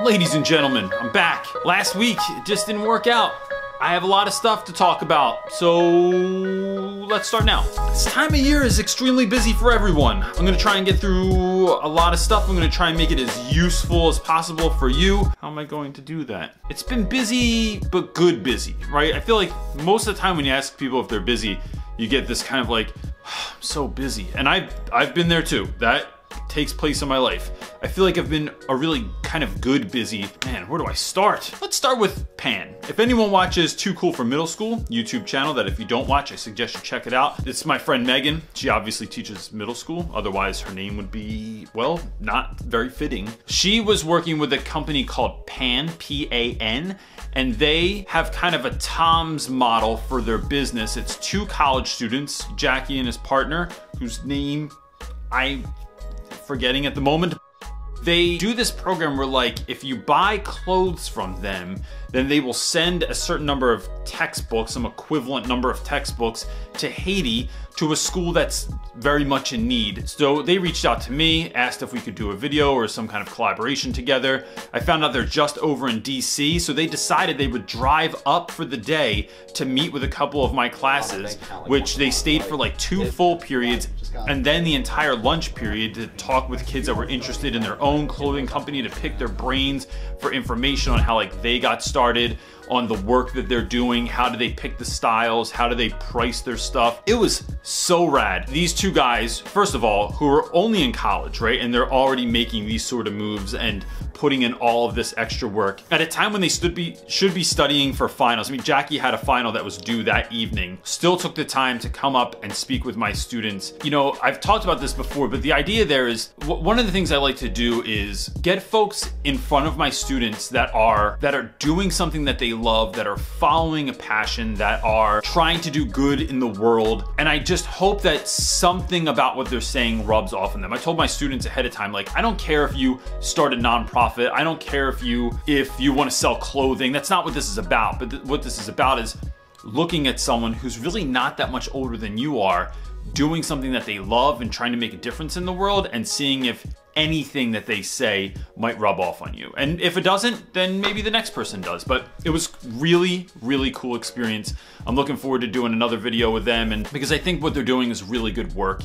Ladies and gentlemen, I'm back. Last week, it just didn't work out. I have a lot of stuff to talk about, so let's start now. This time of year is extremely busy for everyone. I'm gonna try and get through a lot of stuff. I'm gonna try and make it as useful as possible for you. How am I going to do that? It's been busy, but good busy, right? I feel like most of the time when you ask people if they're busy, you get this kind of like, oh, I'm so busy. And I've been there too. That takes place in my life. I feel like I've been a really kind of good busy. Man, where do I start? Let's start with Pan. If anyone watches Too Cool for Middle School YouTube channel, that if you don't watch, I suggest you check it out. It's my friend Megan. She obviously teaches middle school. Otherwise her name would be, well, not very fitting. She was working with a company called Pan, P-A-N, and they have kind of a Tom's model for their business. It's two college students, Jackie and his partner, whose name I'm forgetting at the moment. They do this program where, like, if you buy clothes from them, then they will send a certain number of textbooks, some equivalent number of textbooks, to Haiti, to a school that's very much in need. So they reached out to me, asked if we could do a video or some kind of collaboration together. I found out they're just over in DC, so they decided they would drive up for the day to meet with a couple of my classes, which they stayed for like 2 full periods, and then the entire lunch period to talk with kids that were interested in their own clothing company, to pick their brains for information on how like they got started, on the work that they're doing, how do they pick the styles, how do they price their stuff. It was so rad. These two guys, first of all, who are only in college, right? And they're already making these sort of moves and putting in all of this extra work at a time when they should be studying for finals. I mean, Jackie had a final that was due that evening, still took the time to come up and speak with my students. You know, I've talked about this before, but the idea there is, one of the things I like to do is get folks in front of my students that are doing something that they love, that are following a passion, that are trying to do good in the world. And I just hope that something about what they're saying rubs off on them. I told my students ahead of time, like, I don't care if you start a nonprofit, I don't care if you want to sell clothing. That's not what this is about. But what this is about is looking at someone who's really not that much older than you are, doing something that they love and trying to make a difference in the world, and seeing if anything that they say might rub off on you. And if it doesn't, then maybe the next person does. But it was really, really cool experience. I'm looking forward to doing another video with them, and because I think what they're doing is really good work.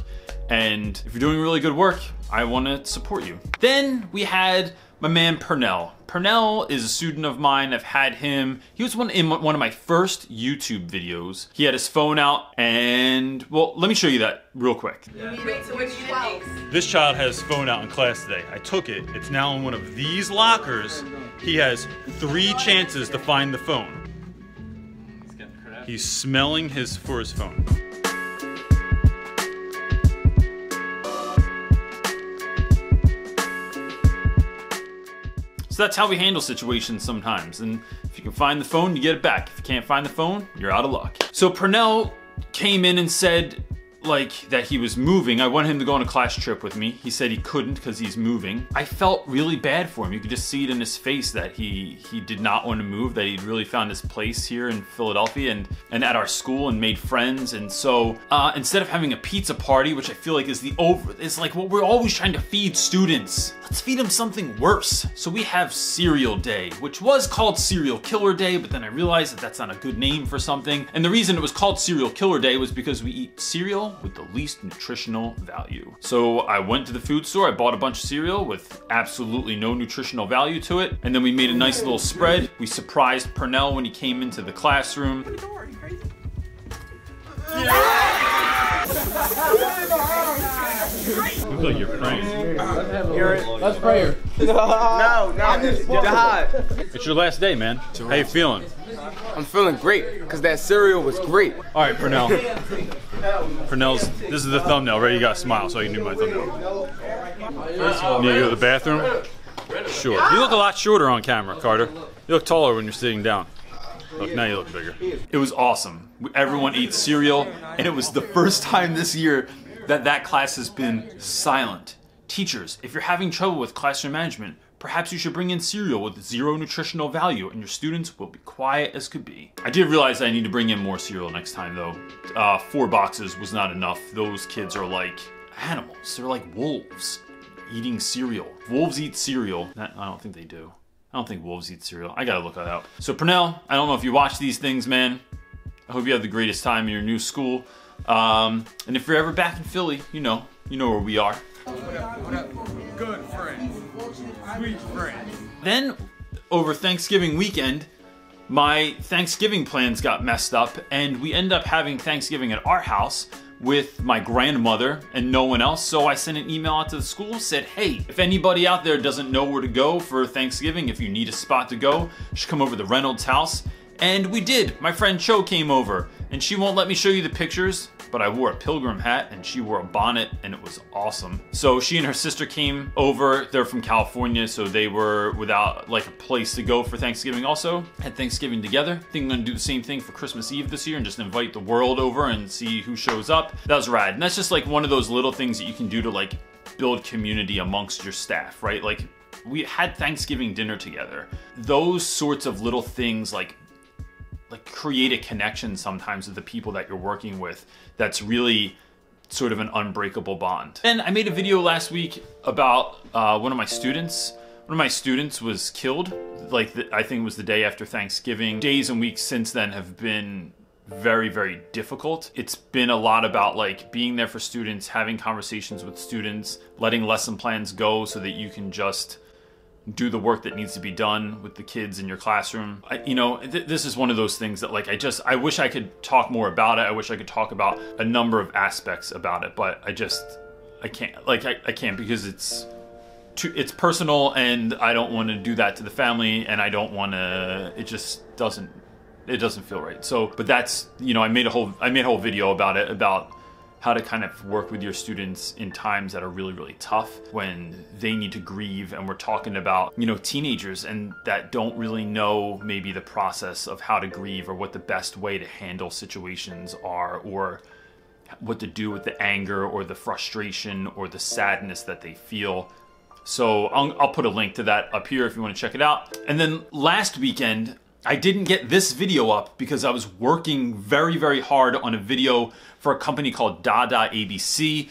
And if you're doing really good work, I want to support you. Then we had my man Pernell. Pernell is a student of mine. I've had him. He was in one of my first YouTube videos. He had his phone out, and well, let me show you that real quick. Wait, so which 12? This child has his phone out in class today. I took it. It's now in one of these lockers. He has 3 chances to find the phone. He's smelling for his phone. So that's how we handle situations sometimes. And if you can find the phone, you get it back. If you can't find the phone, you're out of luck. So Pernell came in and said, like, that he was moving. I wanted him to go on a class trip with me. He said he couldn't because he's moving. I felt really bad for him. You could just see it in his face that he did not want to move, that he'd really found his place here in Philadelphia and at our school and made friends. And so instead of having a pizza party, which I feel like is like what we're always trying to feed students, let's feed them something worse. So we have Cereal Day, which was called Serial Killer Day, but then I realized that that's not a good name for something. And the reason it was called Serial Killer Day was because we eat cereal with the least nutritional value. So I went to the food store, I bought a bunch of cereal with absolutely no nutritional value to it, and then we made a nice little spread. We surprised Pernell when he came into the classroom. Are you crazy? Looks like you're praying. Let's pray. No, Dad. It's your last day, man. How you feeling? I'm feeling great, because that cereal was great. All right, Pernell. This is the thumbnail, right? You gotta smile so you can do my thumbnail. You need to go to the bathroom? Sure. You look a lot shorter on camera, Carter. You look taller when you're sitting down. Look, now you look bigger. It was awesome. Everyone ate cereal, and it was the first time this year that class has been silent. Teachers, if you're having trouble with classroom management, perhaps you should bring in cereal with 0 nutritional value and your students will be quiet as could be. I did realize I need to bring in more cereal next time though. 4 boxes was not enough. Those kids are like animals. They're like wolves eating cereal. Wolves eat cereal. I don't think they do. I don't think wolves eat cereal. I gotta look that up. So Purnell, I don't know if you watch these things, man. I hope you have the greatest time in your new school. And if you're ever back in Philly, you know where we are. What up? Good friends. Sweet friends. Then, over Thanksgiving weekend, my Thanksgiving plans got messed up, and we ended up having Thanksgiving at our house with my grandmother and no one else. So I sent an email out to the school, said, hey, if anybody out there doesn't know where to go for Thanksgiving, if you need a spot to go, you should come over to the Reynolds house. And we did. My friend Cho came over, and she won't let me show you the pictures, but I wore a pilgrim hat and she wore a bonnet, and it was awesome. So she and her sister came over. They're from California, so they were without like a place to go for Thanksgiving also. Had Thanksgiving together. I think I'm gonna do the same thing for Christmas Eve this year and just invite the world over and see who shows up. That was rad. And that's just like one of those little things that you can do to like build community amongst your staff, right? Like we had Thanksgiving dinner together. Those sorts of little things like create a connection sometimes with the people that you're working with that's really sort of an unbreakable bond. And I made a video last week about one of my students. One of my students was killed, I think it was the day after Thanksgiving. Days and weeks since then have been very, very difficult. It's been a lot about like being there for students, having conversations with students, letting lesson plans go so that you can just do the work that needs to be done with the kids in your classroom. This is one of those things that like I wish I could talk more about it. I wish I could talk about a number of aspects about it, but I can't. Like I can't because it's personal, and I don't want to do that to the family, and I don't want to. It just doesn't feel right. So, but that's I made a whole video about it, about how to kind of work with your students in times that are really, really tough when they need to grieve. And we're talking about, teenagers and that don't really know maybe the process of how to grieve or what the best way to handle situations are, or what to do with the anger or the frustration or the sadness that they feel. So I'll put a link to that up here if you want to check it out. And then last weekend, I didn't get this video up because I was working very, very hard on a video for a company called DaDaABC.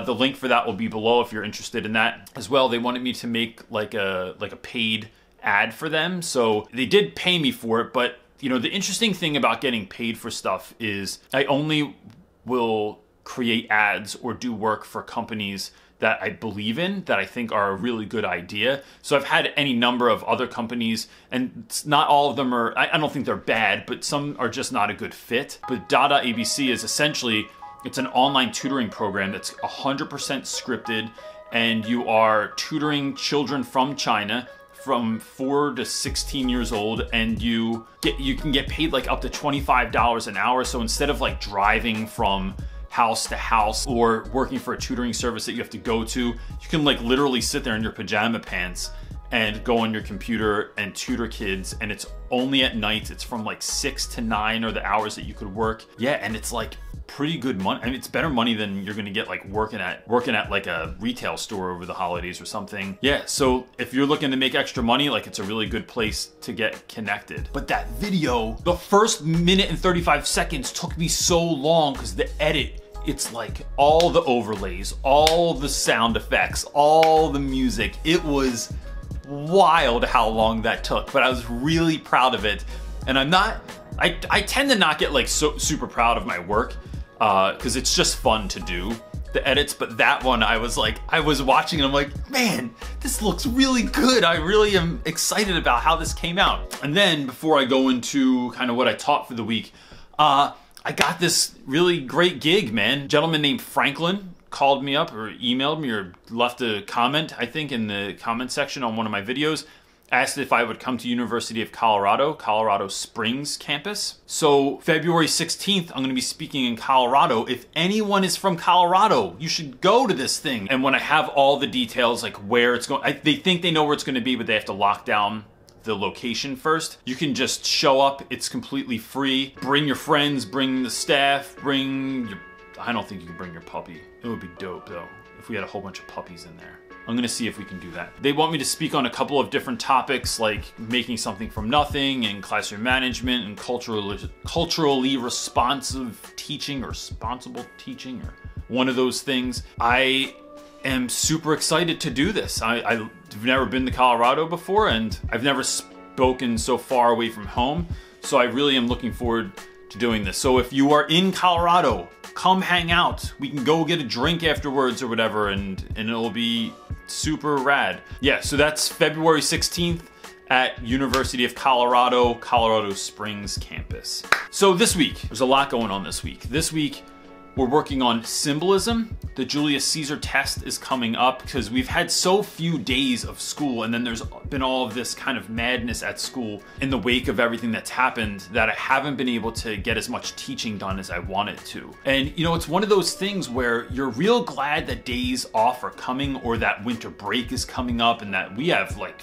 The link for that will be below if you're interested in that as well. They wanted me to make like a paid ad for them. So they did pay me for it, but the interesting thing about getting paid for stuff is I only will create ads or do work for companies that I believe in, that I think are a really good idea. So I've had any number of other companies, and not all of them are, I don't think they're bad, but some are just not a good fit. But DaDaABC is essentially, it's an online tutoring program that's 100% scripted, and you are tutoring children from China from 4 to 16 years old, and you can get paid like up to $25 an hour. So instead of like driving from house to house or working for a tutoring service that you have to go to, you can like literally sit there in your pajama pants and go on your computer and tutor kids, and it's only at night. It's from like 6 to 9 are the hours that you could work. Yeah, and it's like pretty good money. I mean, it's better money than you're gonna get like working at like a retail store over the holidays or something. Yeah, so if you're looking to make extra money, like it's a really good place to get connected. But that video, the first minute and 35 seconds took me so long because the edit, it's like all the overlays, all the sound effects, all the music. It was wild how long that took, but I was really proud of it. And I tend to not get like super proud of my work because it's just fun to do the edits, but that one I was watching and I'm like, man, this looks really good. I really am excited about how this came out. And then before I go into kind of what I taught for the week, I got this really great gig, man. A gentleman named Franklin called me up or emailed me or left a comment, I think, in the comment section on one of my videos. Asked if I would come to University of Colorado Springs campus. So February 16th, I'm going to be speaking in Colorado. If anyone is from Colorado, you should go to this thing. And when I have all the details, like where it's going, they think they know where it's going to be, but they have to lock down the location first. You can just show up. It's completely free. Bring your friends, bring the staff, I don't think you can bring your puppy. It would be dope though if we had a whole bunch of puppies in there. I'm gonna see if we can do that. They want me to speak on a couple of different topics like making something from nothing and classroom management and culturally responsive teaching or responsible teaching or one of those things. I am super excited to do this. I've never been to Colorado before, and I've never spoken so far away from home, so I really am looking forward to doing this. So if you are in Colorado, come hang out. We can go get a drink afterwards or whatever, and it'll be super rad. Yeah, so that's February 16th at University of Colorado, Colorado Springs campus. So this week, there's a lot going on this week. This week, we're working on Symbolism. The Julius Caesar test is coming up because we've had so few days of school, and then there's been all of this kind of madness at school in the wake of everything that's happened that I haven't been able to get as much teaching done as I wanted to. And you know, it's one of those things where you're real glad that days off are coming, or that winter break is coming up, and that we have like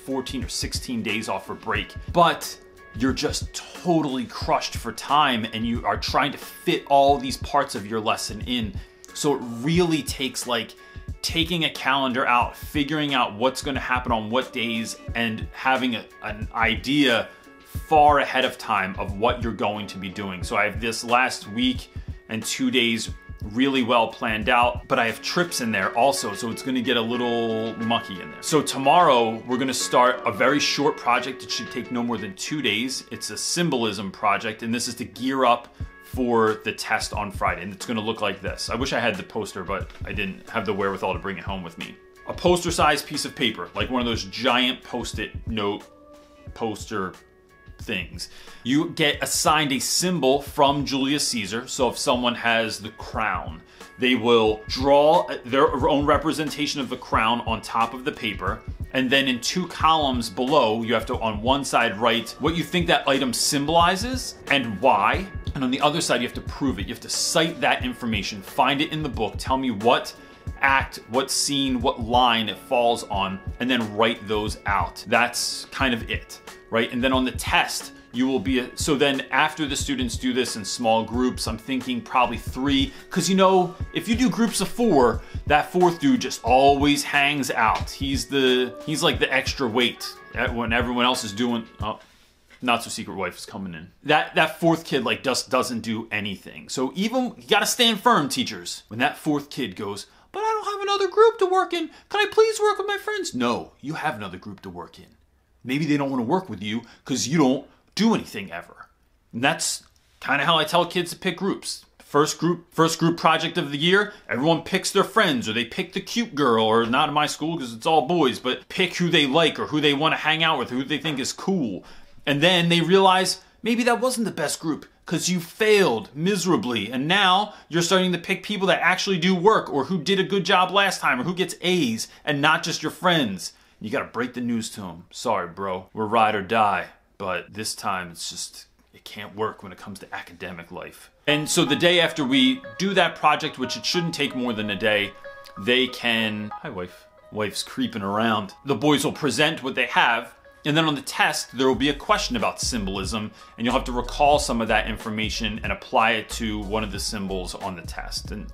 14 or 16 days off for break. But you're just totally crushed for time, and you are trying to fit all these parts of your lesson in. So it really takes like taking a calendar out, figuring out what's going to happen on what days, and having an idea far ahead of time of what you're going to be doing. So I have this last week and 2 days really well planned out, but I have trips in there also, so it's gonna get a little mucky in there. So tomorrow, we're gonna start a very short project. It should take no more than 2 days. It's a Symbolism project, and this is to gear up for the test on Friday, and it's gonna look like this. I wish I had the poster, but I didn't have the wherewithal to bring it home with me. A poster-sized piece of paper, like one of those giant Post-it note poster things. You get assigned a symbol from Julius Caesar. So if someone has the crown, they will draw their own representation of the crown on top of the paper. And then in 2 columns below, you have to, on one side, write what you think that item symbolizes and why. And on the other side, you have to prove it. You have to cite that information, find it in the book, tell me what act, what scene, what line it falls on, and then write those out. That's kind of it, right? And then on the test, you will be, so then after the students do this in small groups, I'm thinking probably 3, because you know, if you do groups of 4, that 4th dude just always hangs out. He's like the extra weight when everyone else is doing, oh, not so secret wife is coming in. That 4th kid like just doesn't do anything. So even, you gotta stand firm, teachers. When that 4th kid goes, but I don't have another group to work in. Can I please work with my friends? No, you have another group to work in. Maybe they don't want to work with you because you don't do anything ever. And that's kind of how I tell kids to pick groups. First group project of the year, everyone picks their friends, or they pick the cute girl, or not in my school because it's all boys, but pick who they like or who they want to hang out with, who they think is cool. And then they realize maybe that wasn't the best group because you failed miserably, and now you're starting to pick people that actually do work, or who did a good job last time, or who gets A's, and not just your friends. You gotta break the news to them. Sorry, bro. We're ride or die, but this time it's just, it can't work when it comes to academic life. And so the day after we do that project, which it shouldn't take more than a day, they can, hi wife. Wife's creeping around. The boys will present what they have, and then on the test, there will be a question about symbolism, and you'll have to recall some of that information and apply it to one of the symbols on the test. And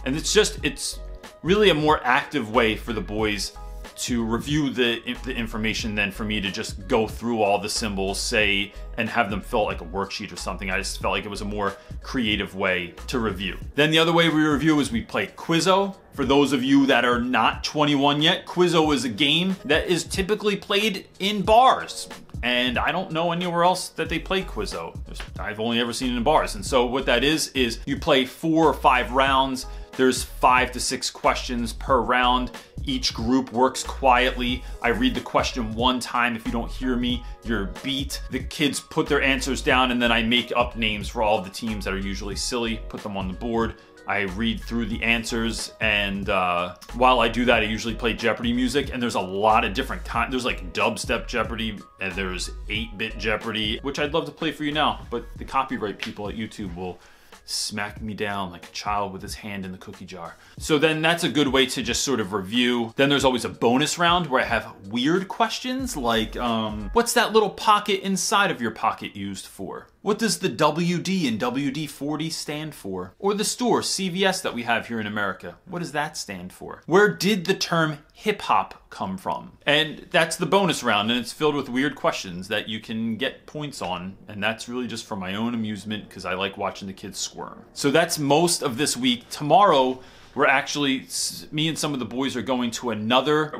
it's really a more active way for the boys to review the information than for me to just go through all the symbols, say, and have them fill out like a worksheet or something. I just felt like it was a more creative way to review. Then the other way we review is we play Quizzo. For those of you that are not 21 yet, Quizzo is a game that is typically played in bars. And I don't know anywhere else that they play Quizzo. I've only ever seen it in bars. And so what that is you play 4 or 5 rounds. There's 5 to 6 questions per round. Each group works quietly. I read the question one time. If you don't hear me, you're beat. The kids put their answers down, and then I make up names for all of the teams that are usually silly, put them on the board. I read through the answers, and while I do that, I usually play Jeopardy music, and there's a lot of different kinds. There's like dubstep Jeopardy, and there's 8-bit Jeopardy, which I'd love to play for you now, but the copyright people at YouTube will smack me down like a child with his hand in the cookie jar. So then that's a good way to just sort of review. Then there's always a bonus round where I have weird questions like, what's that little pocket inside of your pocket used for? What does the WD in WD-40 stand for? Or the store, CVS, that we have here in America, what does that stand for? Where did the term hip-hop come from? And that's the bonus round, and it's filled with weird questions that you can get points on, and that's really just for my own amusement because I like watching the kids squirm. So that's most of this week. Tomorrow, we're actually, me and some of the boys are going to another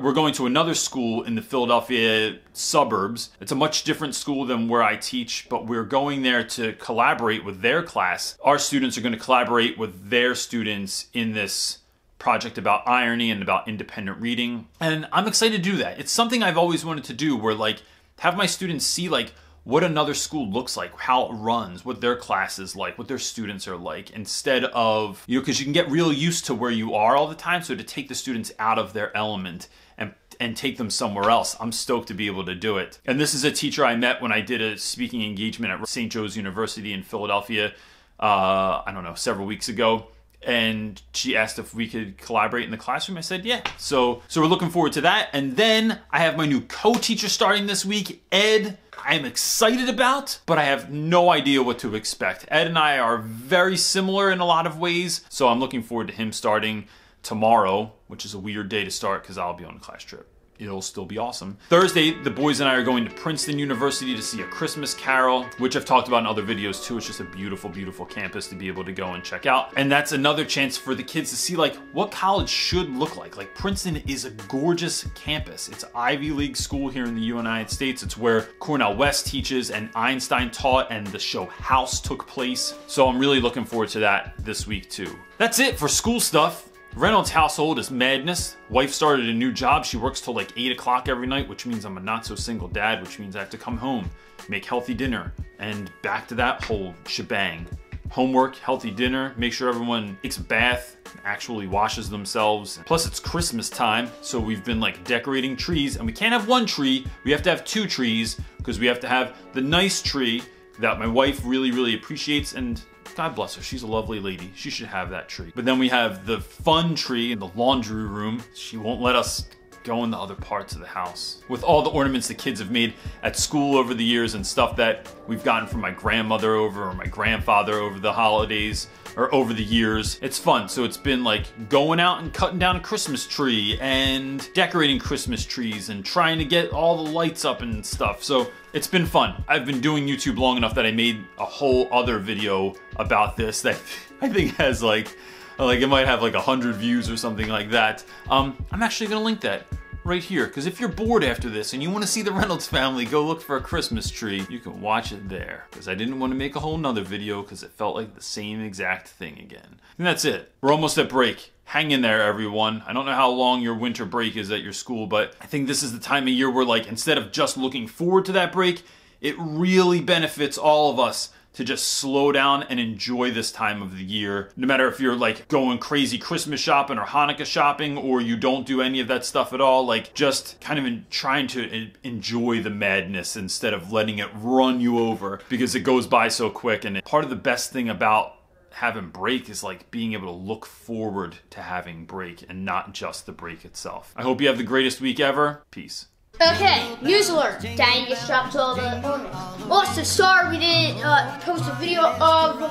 school in the Philadelphia suburbs. It's a much different school than where I teach, but we're going there to collaborate with their class. Our students are going to collaborate with their students in this project about irony and about independent reading. And I'm excited to do that. It's something I've always wanted to do, where like have my students see like what another school looks like, how it runs, what their class is like, what their students are like, instead of, you know, because you can get real used to where you are all the time. So to take the students out of their element and take them somewhere else, I'm stoked to be able to do it. And this is a teacher I met when I did a speaking engagement at St. Joe's University in Philadelphia, I don't know, several weeks ago. And she asked if we could collaborate in the classroom. I said, yeah. So we're looking forward to that. And then I have my new co-teacher starting this week, Ed. I'm excited about, but I have no idea what to expect. Ed and I are very similar in a lot of ways. So I'm looking forward to him starting tomorrow, which is a weird day to start because I'll be on a class trip. It'll still be awesome. Thursday, the boys and I are going to Princeton University to see A Christmas Carol, which I've talked about in other videos too. It's just a beautiful, beautiful campus to be able to go and check out. And that's another chance for the kids to see like what college should look like. Like Princeton is a gorgeous campus. It's an Ivy League school here in the United States. It's where Cornel West teaches and Einstein taught and the show House took place. So I'm really looking forward to that this week too. That's it for school stuff. Reynolds' household is madness. Wife started a new job. She works till like 8 o'clock every night, which means I'm a not so single dad, which means I have to come home, make healthy dinner, and back to that whole shebang. Homework, healthy dinner, make sure everyone takes a bath, actually washes themselves. Plus it's Christmas time, so we've been like decorating trees, and we can't have one tree, we have to have 2 trees, because we have to have the nice tree that my wife really, really appreciates, and God bless her, she's a lovely lady. She should have that tree. But then we have the fun tree in the laundry room. She won't let us go in the other parts of the house. With all the ornaments the kids have made at school over the years and stuff that we've gotten from my grandmother or my grandfather over the holidays or over the years. It's fun. So it's been like going out and cutting down a Christmas tree and decorating Christmas trees and trying to get all the lights up and stuff. So it's been fun. I've been doing YouTube long enough that I made a whole other video about this that I think has like it might have like 100 views or something like that. I'm actually gonna link that right here, because if you're bored after this and you want to see the Reynolds family go look for a Christmas tree, you can watch it there. Because I didn't want to make a whole nother video because it felt like the same exact thing again. And that's it. We're almost at break. Hang in there, everyone. I don't know how long your winter break is at your school, but I think this is the time of year where, like, instead of just looking forward to that break, it really benefits all of us to just slow down and enjoy this time of the year. No matter if you're like going crazy Christmas shopping or Hanukkah shopping, or you don't do any of that stuff at all, like just kind of trying to enjoy the madness instead of letting it run you over, because it goes by so quick. And part of the best thing about having break is like being able to look forward to having break and not just the break itself. I hope you have the greatest week ever. Peace. Okay, news alert. Danny just dropped all the ornaments. Also, sorry we didn't post a video of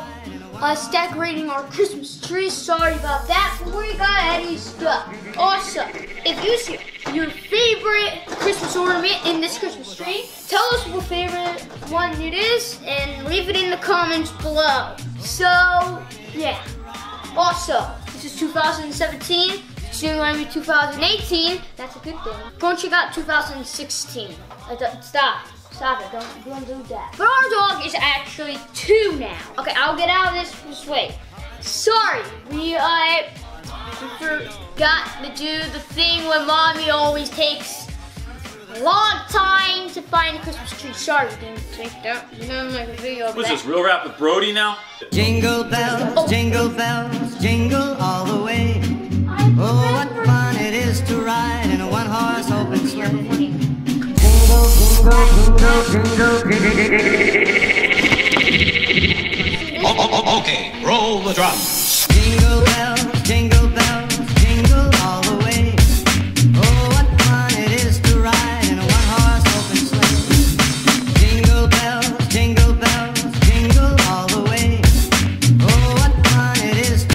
us decorating our Christmas tree. Sorry about that, but we got any stuff. Also, if you see your favorite Christmas ornament in this Christmas tree, tell us what favorite one it is and leave it in the comments below. So, yeah. Also, this is 2017. Soon when we 2018, that's a good thing. Go and check out 2016. Stop it, don't do that. But our dog is actually 2 now. Okay, I'll get out of this way. Sorry, we forgot to do the thing where mommy always takes a long time to find a Christmas tree. Sorry, we didn't take that. We didn't make a video of that. What's this, Real Rap with Brody now? Jingle bells, jingle all the way. Oh, what fun it is to ride in a one-horse open sleigh. Jingle, jingle, jingle. Okay, roll the drums. Jingle bells, jingle.